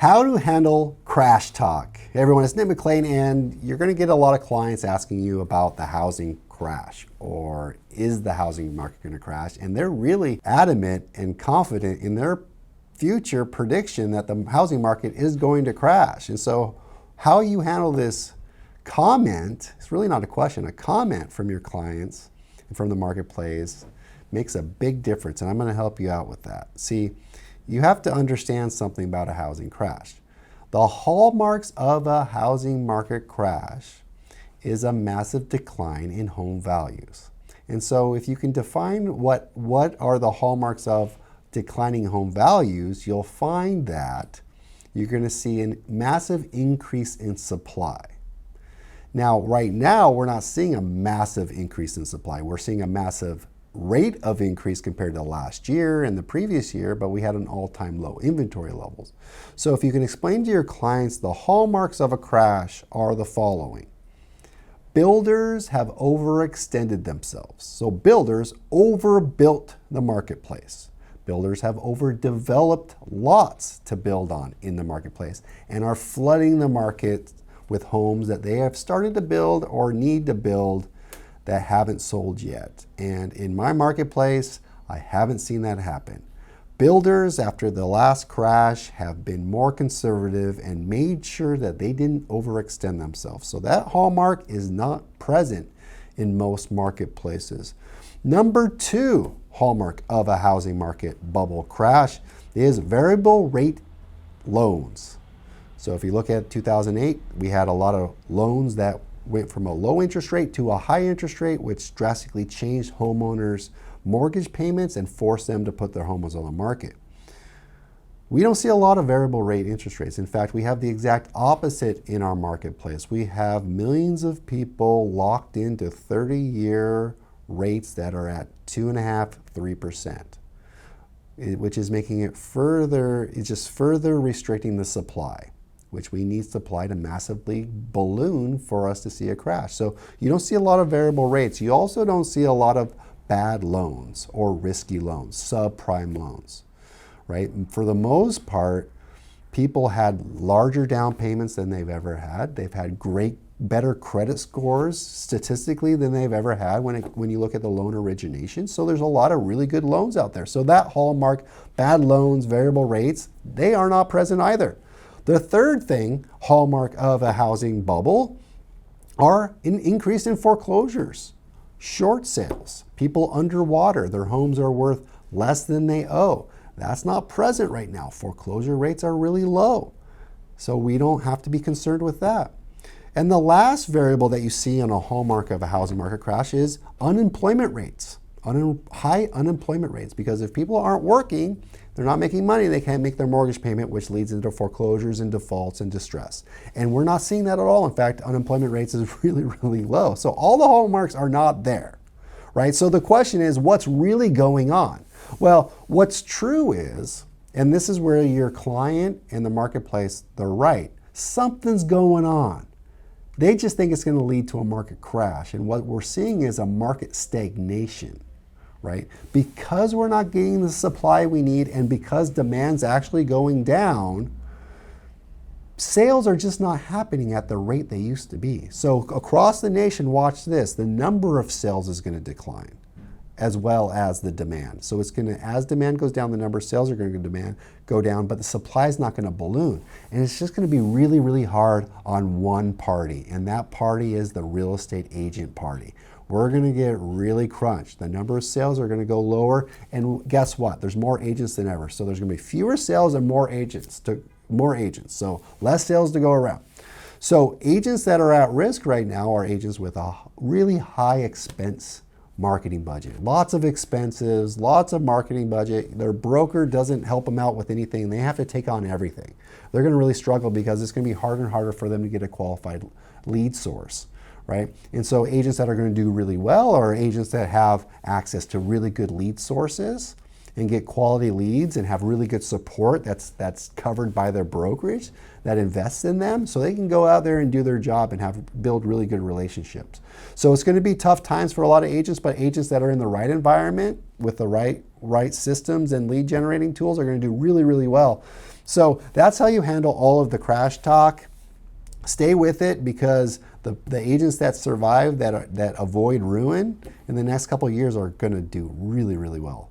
How to handle crash talk. Hey everyone, it's McLean, and you're going to get a lot of clients asking you about the housing crash, or is the housing market going to crash? And they're really adamant and confident in their future prediction that the housing market is going to crash. And so how you handle this comment, it's really not a question, a comment from your clients and from the marketplace makes a big difference, and I'm going to help you out with that. See, you have to understand something about a housing crash. The hallmarks of a housing market crash is a massive decline in home values. And so if you can define what are the hallmarks of declining home values, you'll find that you're going to see a massive increase in supply. Now, right now, we're not seeing a massive increase in supply. We're seeing a massive rate of increase compared to last year and the previous year, but we had an all-time low inventory levels. So if you can explain to your clients the hallmarks of a crash are the following. Builders have overextended themselves. So builders overbuilt the marketplace. Builders have overdeveloped lots to build on in the marketplace and are flooding the market with homes that they have started to build or need to build that haven't sold yet. And in my marketplace, I haven't seen that happen. Builders, after the last crash, have been more conservative and made sure that they didn't overextend themselves. So that hallmark is not present in most marketplaces. Number two hallmark of a housing market bubble crash is variable rate loans. So if you look at 2008, we had a lot of loans that went from a low interest rate to a high interest rate, which drastically changed homeowners' mortgage payments and forced them to put their homes on the market. We don't see a lot of variable rate interest rates. In fact, we have the exact opposite in our marketplace. We have millions of people locked into 30-year rates that are at 2.5%, 3%, which is making it it's just further restricting the supply, which we need supply to massively balloon for us to see a crash. So you don't see a lot of variable rates. You also don't see a lot of bad loans or risky loans, subprime loans, right? And for the most part, people had larger down payments than they've ever had. They've had better credit scores statistically than they've ever had when you look at the loan origination. So there's a lot of really good loans out there. So that hallmark, bad loans, variable rates, they are not present either. The third thing, hallmark of a housing bubble, are an increase in foreclosures, short sales, people underwater, their homes are worth less than they owe. That's not present right now. Foreclosure rates are really low, so we don't have to be concerned with that. And the last variable that you see on a hallmark of a housing market crash is unemployment rates, high unemployment rates, because if people aren't working, they're not making money, they can't make their mortgage payment, which leads into foreclosures and defaults and distress. And we're not seeing that at all. In fact, unemployment rates is really, really low. So all the hallmarks are not there, right? So the question is, what's really going on? Well, what's true is, and this is where your client and the marketplace, they're right, something's going on. They just think it's going to lead to a market crash. And what we're seeing is a market stagnation. Right? Because we're not getting the supply we need and because demand's actually going down, sales are just not happening at the rate they used to be. So across the nation, watch this, the number of sales is going to decline as well as the demand. So it's going to, as demand goes down, the number of sales are going to go down, but the supply is not going to balloon. And it's just going to be really, really hard on one party, and that party is the real estate agent party. We're going to get really crunched. The number of sales are going to go lower, and guess what? There's more agents than ever. So there's going to be fewer sales and more agents. So less sales to go around. So agents that are at risk right now are agents with a really high expense marketing budget. Lots of expenses, lots of marketing budget. Their broker doesn't help them out with anything. They have to take on everything. They're going to really struggle because it's going to be harder and harder for them to get a qualified lead source. Right? And so agents that are going to do really well are agents that have access to really good lead sources and get quality leads and have really good support that's covered by their brokerage that invests in them, so they can go out there and do their job and build really good relationships. So it's going to be tough times for a lot of agents, but agents that are in the right environment with the right systems and lead generating tools are going to do really, really well. So that's how you handle all of the crash talk. Stay with it, because the agents that survive, that avoid ruin in the next couple of years, are going to do really, really well.